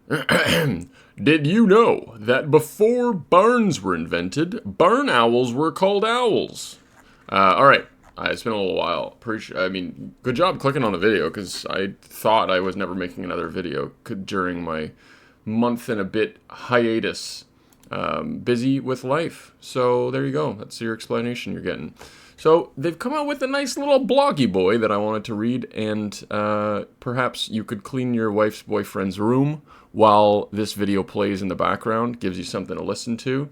Did you know that before barns were invented, barn owls were called owls? All right. It's been a little while. I mean, good job clicking on the video because I thought I was never making another video during my month and a bit hiatus. Busy with life. So there you go. That's your explanation you're getting. So they've come out with a nice little bloggy boy that I wanted to read, and perhaps you could clean your wife's boyfriend's room while this video plays in the background. Gives you something to listen to,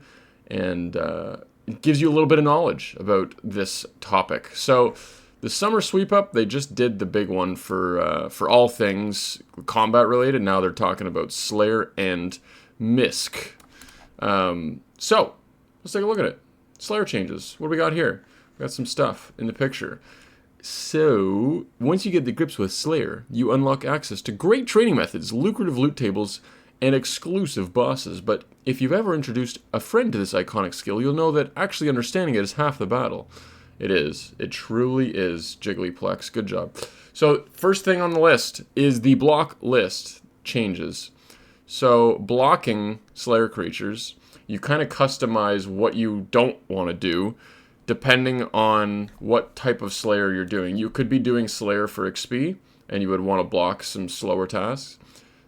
and it gives you a little bit of knowledge about this topic. So the summer sweep up, they just did the big one for all things combat related. Now they're talking about Slayer and Misk. So let's take a look at it. Slayer changes. What do we got here? We got some stuff in the picture. So once you get the grips with Slayer, you unlock access to great training methods, lucrative loot tables, and exclusive bosses. But if you've ever introduced a friend to this iconic skill, you'll know that actually understanding it is half the battle. It is. It truly is, Jigglyplex. Good job. So first thing on the list is the block list changes. So blocking Slayer creatures, you kind of customize what you don't want to do depending on what type of Slayer you're doing. You could be doing Slayer for XP, and you would want to block some slower tasks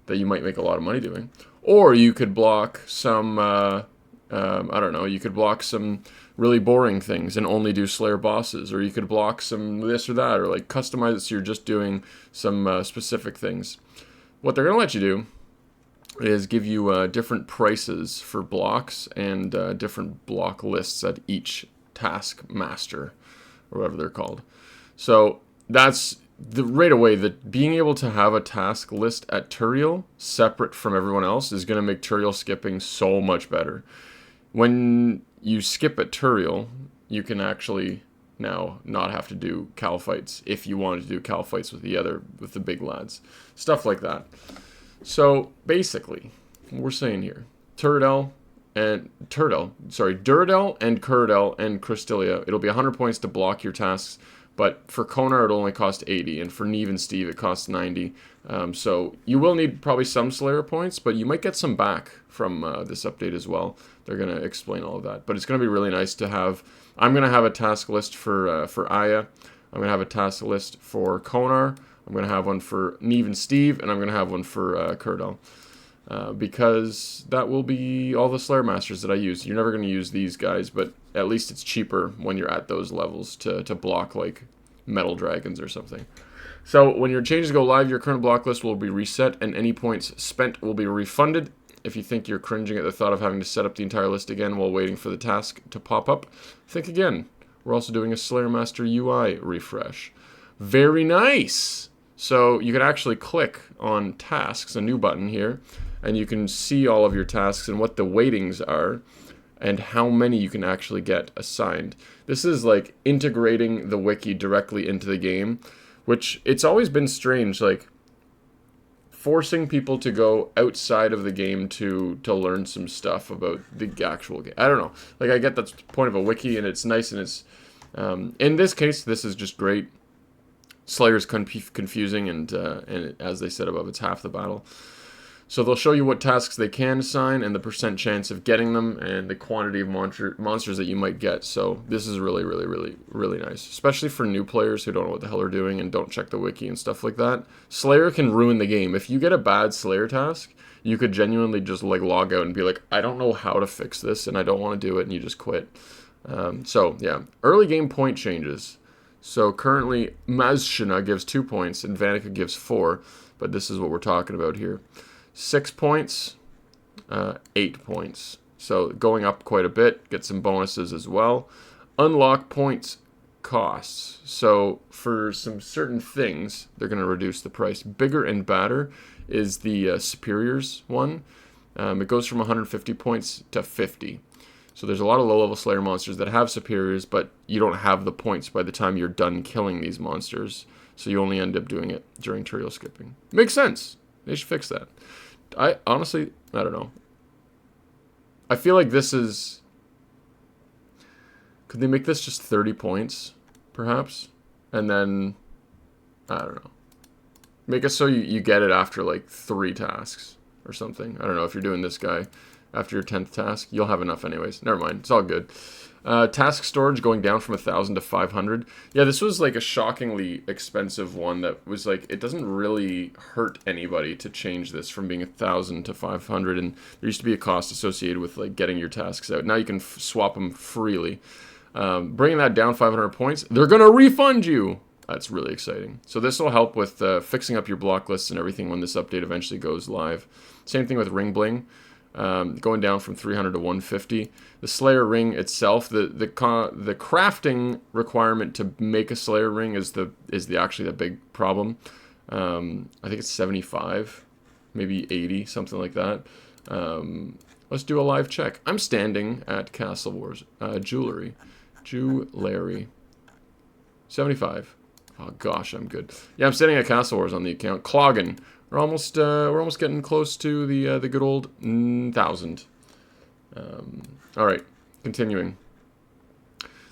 that you might make a lot of money doing. Or you could block some, I don't know, you could block some really boring things and only do Slayer bosses. Or you could block some this or that, or like customize it so you're just doing some specific things. What they're going to let you do is give you different prices for blocks and different block lists at each task master, or whatever they're called. So that's right away, that being able to have a task list at Tureal separate from everyone else is going to make Tureal skipping so much better. When you skip at Tureal, you can actually now not have to do Cal fights if you wanted to do Cal fights with the big lads. Stuff like that. So basically, what we're saying here, Duradel and Curadel and Crystalia, it'll be 100 points to block your tasks, but for Konar it'll only cost 80, and for Neve and Steve it costs 90. So you will need probably some Slayer points, but you might get some back from this update as well. They're going to explain all of that, but it's going to be really nice to have. I'm going to have a task list for Aya. I'm going to have a task list for Konar. I'm going to have one for Neve and Steve, and I'm going to have one for Curadel. Because that will be all the Slayer Masters that I use. You're never going to use these guys, but at least it's cheaper when you're at those levels to block like Metal Dragons or something. So when your changes go live, your current block list will be reset, and any points spent will be refunded. If you think you're cringing at the thought of having to set up the entire list again while waiting for the task to pop up, think again. We're also doing a Slayer Master UI refresh. Very nice! So you can actually click on tasks, a new button here, and you can see all of your tasks and what the weightings are and how many you can actually get assigned. This is like integrating the wiki directly into the game, which it's always been strange, like forcing people to go outside of the game to learn some stuff about the actual game. I don't know. Like, I get that's the point of a wiki, and it's nice, and it's in this case, this is just great. Slayer's confusing, and as they said above, it's half the battle. So they'll show you what tasks they can assign and the percent chance of getting them and the quantity of monsters that you might get. So this is really, really, really, really nice, especially for new players who don't know what the hell they're doing and don't check the wiki and stuff like that. Slayer can ruin the game. If you get a bad Slayer task, you could genuinely just like log out and be like, I don't know how to fix this and I don't want to do it, and you just quit. So yeah, early game point changes. So currently Mazshina gives 2 points and Vanica gives 4, but this is what we're talking about here. 6 points, 8 points. So going up quite a bit, get some bonuses as well. Unlock points costs. So for some certain things, they're going to reduce the price. Bigger and Badder is the Superiors one. It goes from 150 points to 50. So there's a lot of low-level Slayer monsters that have Superiors, but you don't have the points by the time you're done killing these monsters. So you only end up doing it during Tureal skipping. Makes sense. They should fix that. I honestly, I don't know. I feel like this is... Could they make this just 30 points, perhaps? And then, I don't know. Make it so you get it after like 3 tasks or something. I don't know if you're doing this guy after your 10th task. You'll have enough anyways. Never mind. It's all good. Task storage going down from 1,000 to 500. Yeah, this was like a shockingly expensive one that was like, it doesn't really hurt anybody to change this from being 1,000 to 500. And there used to be a cost associated with like getting your tasks out. Now you can swap them freely. Bringing that down 500 points, they're going to refund you. That's really exciting. So this will help with fixing up your block lists and everything when this update eventually goes live. Same thing with Ring Bling. Going down from 300 to 150. The Slayer ring itself, the crafting requirement to make a Slayer ring is actually the big problem. I think it's 75, maybe 80, something like that. Let's do a live check. I'm standing at Castle Wars Jewelry, 75. Oh gosh, I'm good. Yeah, I'm standing at Castle Wars on the account. Cloggin. We're almost getting close to the good old 1,000. All right, continuing.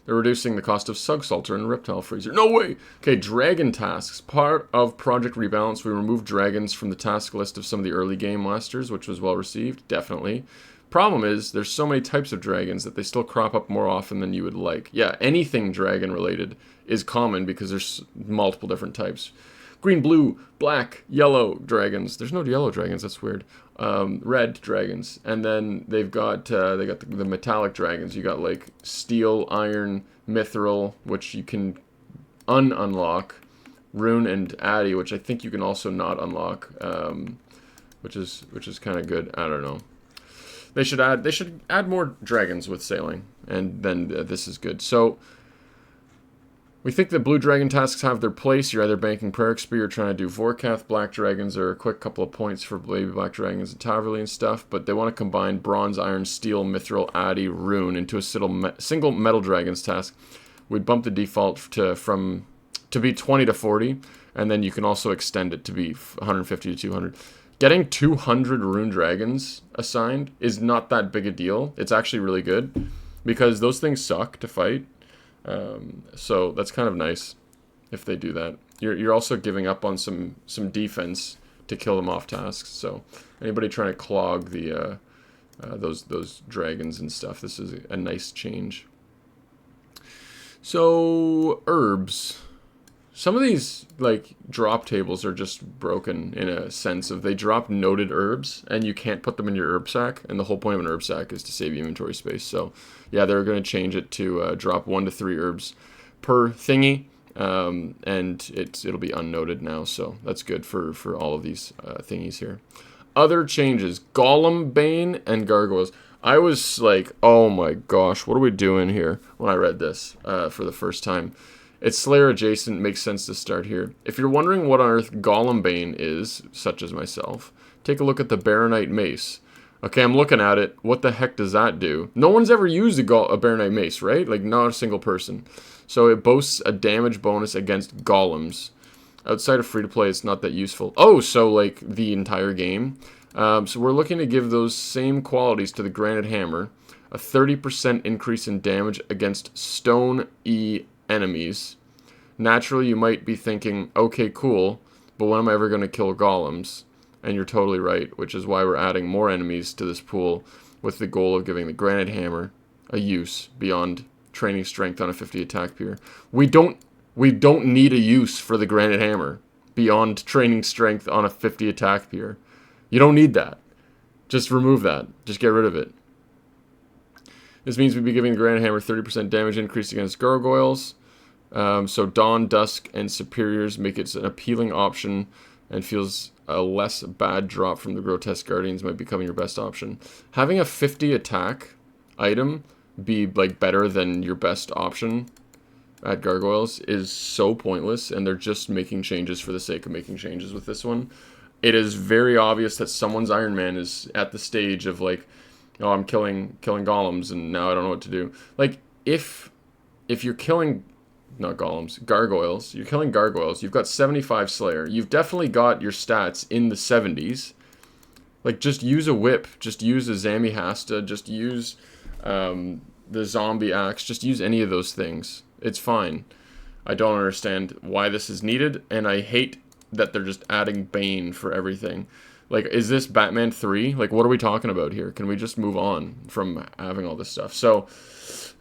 They're reducing the cost of Sug Salter and Reptile Freezer. No way! Okay, dragon tasks. Part of Project Rebalance, we removed dragons from the task list of some of the early game masters, which was well received, definitely. Problem is, there's so many types of dragons that they still crop up more often than you would like. Yeah, anything dragon related is common because there's multiple different types. Green, blue, black, yellow dragons. There's no yellow dragons. That's weird. Red dragons, and then they've got the metallic dragons. You got like steel, iron, mithril, which you can unlock, rune and addy, which I think you can also not unlock, which is kind of good. I don't know. They should add more dragons with sailing, and then this is good. So. We think that blue dragon tasks have their place. You're either banking Prayer Spear or trying to do Vorkath. Black dragons are a quick couple of points for baby black dragons and Taverly and stuff, but they want to combine bronze, iron, steel, mithril, addy, rune into a single metal dragons task. We'd bump the default to be 20 to 40, and then you can also extend it to be 150 to 200. Getting 200 rune dragons assigned is not that big a deal. It's actually really good because those things suck to fight. So that's kind of nice if they do that. You're also giving up on some defense to kill them off tasks. So anybody trying to clog the those dragons and stuff, this is a nice change. So herbs. Some of these like drop tables are just broken in a sense of they drop noted herbs and you can't put them in your herb sack, and the whole point of an herb sack is to save inventory space. So yeah, they're going to change it to drop 1 to 3 herbs per thingy, and it'll be unnoted now. So that's good for all of these thingies here. Other changes: Golem Bane and Gargoyles. I was like, oh my gosh, what are we doing here when I read this for the first time. It's Slayer adjacent, makes sense to start here. If you're wondering what on earth Golem Bane is, such as myself, take a look at the Baronite Mace. Okay, I'm looking at it. What the heck does that do? No one's ever used a Baronite Mace, right? Like, not a single person. So it boasts a damage bonus against golems. Outside of free-to-play, it's not that useful. Oh, so like the entire game. So we're looking to give those same qualities to the Granite Hammer. A 30% increase in damage against Stone E enemies. Naturally, you might be thinking, okay, cool, but when am I ever going to kill golems? And you're totally right, which is why we're adding more enemies to this pool with the goal of giving the Granite Hammer a use beyond training strength on a 50 attack pier. We don't need a use for the Granite Hammer beyond training strength on a 50 attack pier. You don't need that. Just remove that. Just get rid of it. This means we'd be giving the Granite Hammer 30% damage increase against gargoyles. So Dawn, Dusk, and Superiors make it an appealing option, and feels a less bad drop from the Grotesque Guardians might become your best option. Having a 50 attack item be like better than your best option at gargoyles is so pointless, and they're just making changes for the sake of making changes with this one. It is very obvious that someone's Iron Man is at the stage of like, oh, I'm killing golems, and now I don't know what to do. Like, if you're killing, not golems, gargoyles, you're killing gargoyles, you've got 75 Slayer, you've definitely got your stats in the 70s. Like, just use a whip, just use a Zamihasta, just use the zombie axe, just use any of those things. It's fine. I don't understand why this is needed, and I hate that they're just adding Bane for everything. Like, is this Batman 3? Like, what are we talking about here? Can we just move on from having all this stuff? So,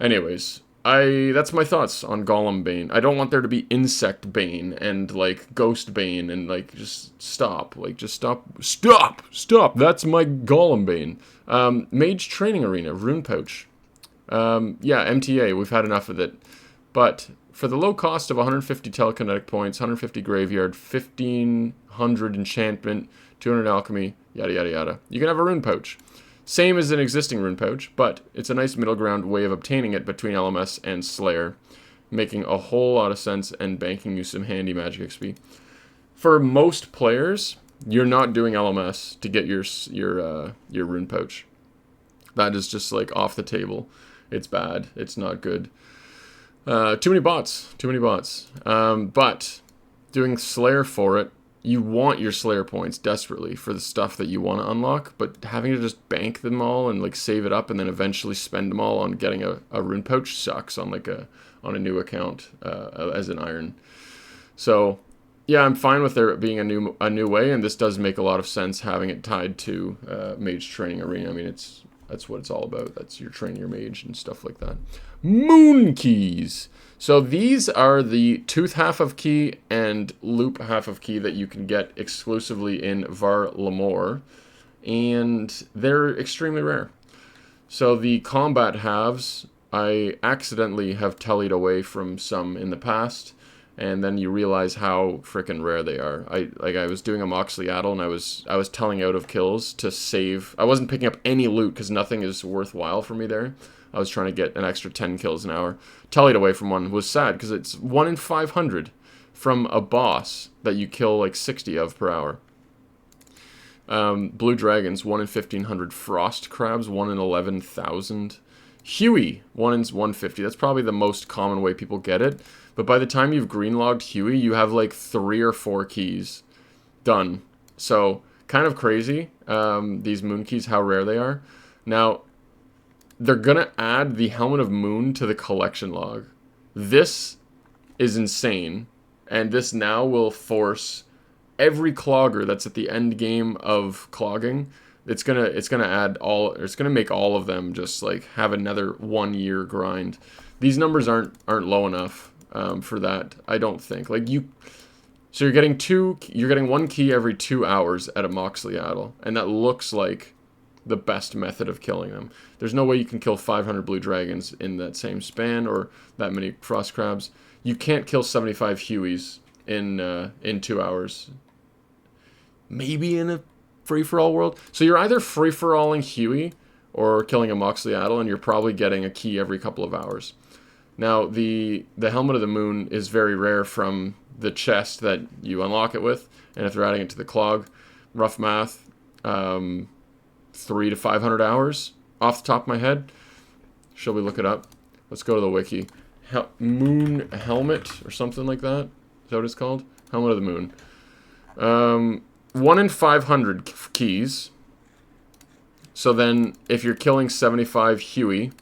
anyways, that's my thoughts on Golem Bane. I don't want there to be Insect Bane and, like, Ghost Bane and, like, just stop. Like, just stop. Stop! Stop! That's my Golem Bane. Mage Training Arena, Rune Pouch. Yeah, MTA, we've had enough of it. But for the low cost of 150 telekinetic points, 150 graveyard, 1500 enchantment, 200 alchemy, yada yada yada, you can have a rune pouch. Same as an existing rune pouch, but it's a nice middle ground way of obtaining it between LMS and Slayer, making a whole lot of sense and banking you some handy magic XP. For most players, you're not doing LMS to get your rune pouch. That is just like off the table. It's bad. It's not good. Too many bots. Too many bots. But doing Slayer for it, you want your Slayer points desperately for the stuff that you want to unlock, but having to just bank them all and like save it up and then eventually spend them all on getting a rune pouch sucks on like a new account as an iron. So yeah, I'm fine with there being a new way, and this does make a lot of sense having it tied to Mage Training Arena. I mean, that's what it's all about. That's your training your mage and stuff like that. Moon keys. So these are the tooth half of key and loop half of key that you can get exclusively in Var Lamore, and they're extremely rare. So the combat halves, I accidentally have tallied away from some in the past, and then you realize how freaking rare they are. I was doing a Moxley Addle, and I was telling out of kills to save. I wasn't picking up any loot because nothing is worthwhile for me there. I was trying to get an extra 10 kills an hour. Tallied away from one was sad because it's 1 in 500 from a boss that you kill like 60 of per hour. Blue Dragons, 1 in 1500. Frost Crabs, 1 in 11,000. Huey, 1 in 150. That's probably the most common way people get it. But by the time you've greenlogged Huey, you have like 3 or 4 keys done. So, kind of crazy, these moon keys, how rare they are. Now, they're going to add the Helmet of Moon to the collection log. This is insane. And this now will force every clogger that's at the end game of clogging. It's gonna make all of them just like have another 1 year grind. These numbers aren't low enough for that, I don't think. So you're getting 1 key every 2 hours at a Moxley Addle, and that looks like the best method of killing them. There's no way you can kill 500 blue dragons in that same span, or that many frost crabs. You can't kill 75 Hueys in 2 hours. Maybe in a free-for-all world. So you're either free-for-alling Huey or killing a Moxley Addle, and you're probably getting a key every couple of hours. Now, the Helmet of the Moon is very rare from the chest that you unlock it with, and if they're adding it to the clog, rough math, 300 to 500 hours off the top of my head. Shall we look it up? Let's go to the wiki. Moon Helmet or something like that. Is that what it's called? Helmet of the Moon. 1 in 500 keys. So then, if you're killing 75 Huey,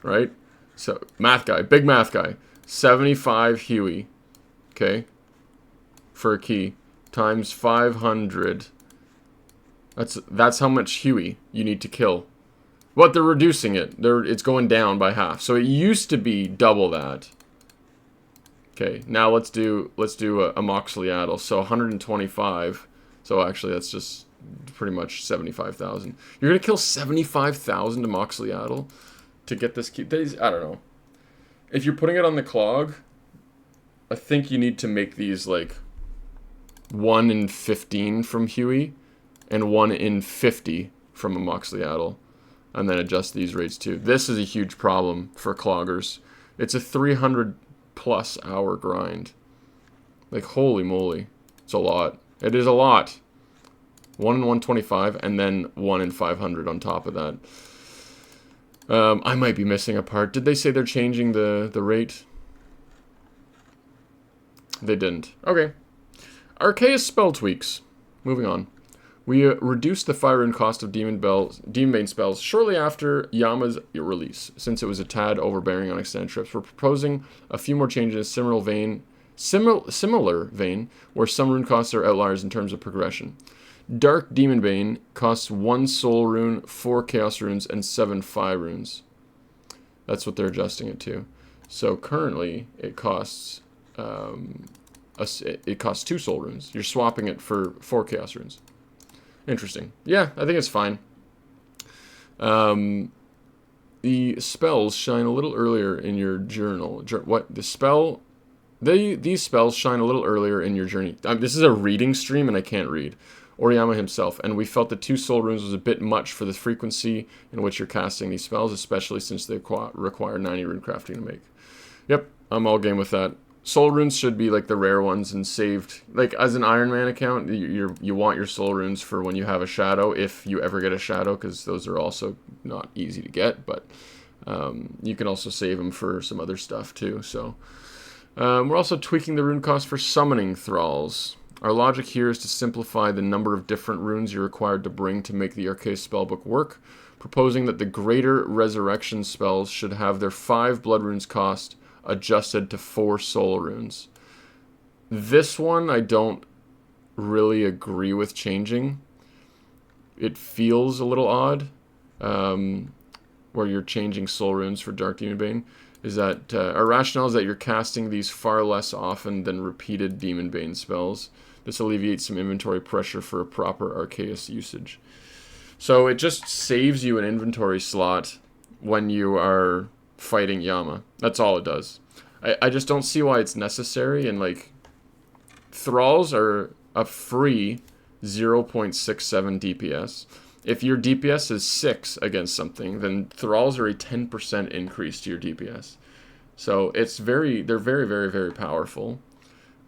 right? So, math guy, big math guy. 75 Huey, okay, for a key, times 500. That's how much Huey you need to kill. But they're reducing it. It's going down by half. So it used to be double that. Okay, now let's do a Moxley Addle. So 125. So actually, that's just pretty much 75,000. You're gonna kill 75,000 to Moxley Addle to get this key. I don't know. If you're putting it on the clog, I think you need to make these like 1 in 15 from Huey and 1 in 50 from a Moxley Addle, and then adjust these rates too. This is a huge problem for cloggers. It's a 300 plus hour grind. Like, holy moly. It's a lot. It is a lot. 1 in 125 and then 1 in 500 on top of that. I might be missing a part. Did they say they're changing the rate? They didn't. Okay. Arceus spell tweaks. Moving on. We reduced the fire and cost of Demon Bane spells shortly after Yama's release, since it was a tad overbearing on extended trips. We're proposing a few more changes in similar vein, where some rune costs are outliers in terms of progression. Dark Demon Bane costs 1 Soul Rune, 4 Chaos Runes, and 7 Phi Runes. That's what they're adjusting it to. So currently, it costs it costs 2 Soul Runes. You're swapping it for 4 Chaos Runes. Interesting. Yeah, I think it's fine. The spells shine a little earlier in your journal. These spells shine a little earlier in your journey. This is a reading stream, and I can't read. Oriyama himself, and we felt that 2 Soul Runes was a bit much for the frequency in which you're casting these spells, especially since they require 90 rune crafting to make. Yep, I'm all game with that. Soul Runes should be like the rare ones and saved. Like, as an Iron Man account, you want your Soul Runes for when you have a Shadow, if you ever get a Shadow, because those are also not easy to get, but you can also save them for some other stuff too, so... we're also tweaking the rune cost for summoning thralls. Our logic here is to simplify the number of different runes you're required to bring to make the Arceus spellbook work, proposing that the greater resurrection spells should have their 5 blood runes cost adjusted to 4 soul runes. This one I don't really agree with changing. It feels a little odd, where you're changing soul runes for Dark Demon Bane. Is that our rationale is that you're casting these far less often than repeated Demon Bane spells. This alleviates some inventory pressure for a proper Arceus usage. So it just saves you an inventory slot when you are fighting Yama. That's all it does. I just don't see why it's necessary, and like, Thralls are a free 0.67 DPS. If your DPS is 6 against something, then Thralls are a 10% increase to your DPS. So they're very, very, very powerful.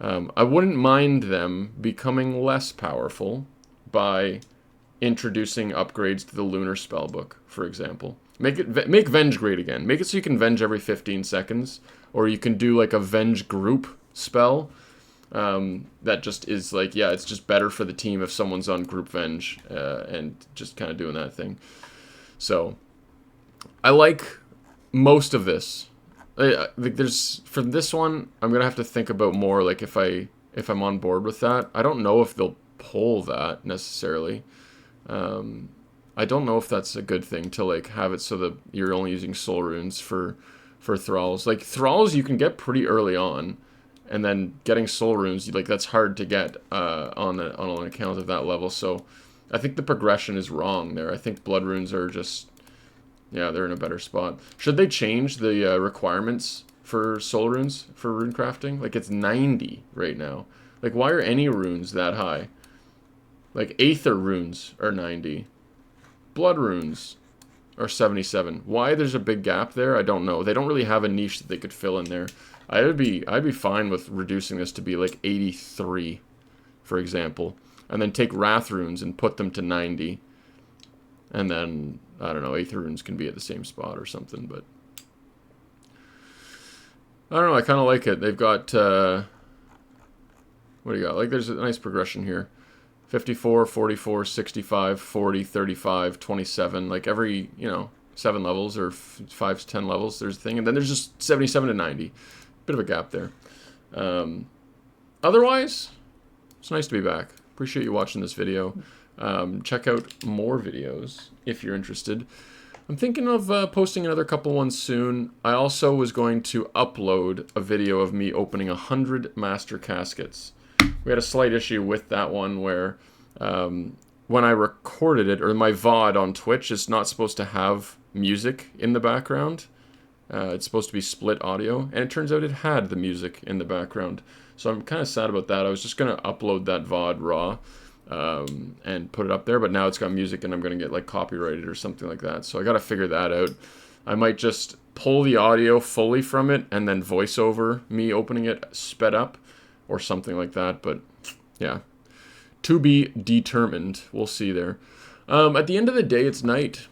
I wouldn't mind them becoming less powerful by introducing upgrades to the Lunar Spellbook, for example. Make Venge great again. Make it so you can Venge every 15 seconds, or you can do like a Venge group spell. That just is like, yeah, it's just better for the team if someone's on group Venge, and just kind of doing that thing. So, I like most of this. For this one, I'm gonna have to think about more, like if I'm on board with that. I don't know if they'll pull that necessarily. I don't know if that's a good thing to like have it so that you're only using soul runes for thralls. Like thralls, you can get pretty early on. And then getting soul runes, like that's hard to get on an account of that level. So I think the progression is wrong there. I think blood runes are just, yeah, they're in a better spot. Should they change the requirements for soul runes for rune crafting? Like it's 90 right now. Like why are any runes that high? Like Aether runes are 90. Blood runes are 77. Why there's a big gap there, I don't know. They don't really have a niche that they could fill in there. I'd be fine with reducing this to be like 83, for example, and then take Wrath runes and put them to 90, and then I don't know, Aether runes can be at the same spot or something. But I don't know, I kind of like it. They've got what do you got? Like there's a nice progression here: 54, 44, 65, 40, 35, 27. Like every 7 levels or 5 to 10 levels, there's a thing, and then there's just 77 to 90. Bit of a gap there. Otherwise, it's nice to be back. Appreciate you watching this video. Check out more videos if you're interested. I'm thinking of posting another couple ones soon. I also was going to upload a video of me opening 100 master caskets. We had a slight issue with that one where when I recorded it, or my VOD on Twitch, it's not supposed to have music in the background. It's supposed to be split audio, and it turns out it had the music in the background. So I'm kind of sad about that. I was just going to upload that VOD raw and put it up there, but now it's got music and I'm going to get like copyrighted or something like that. So I got to figure that out. I might just pull the audio fully from it and then voice over me opening it sped up or something like that. But yeah, to be determined. We'll see there. At the end of the day, it's night.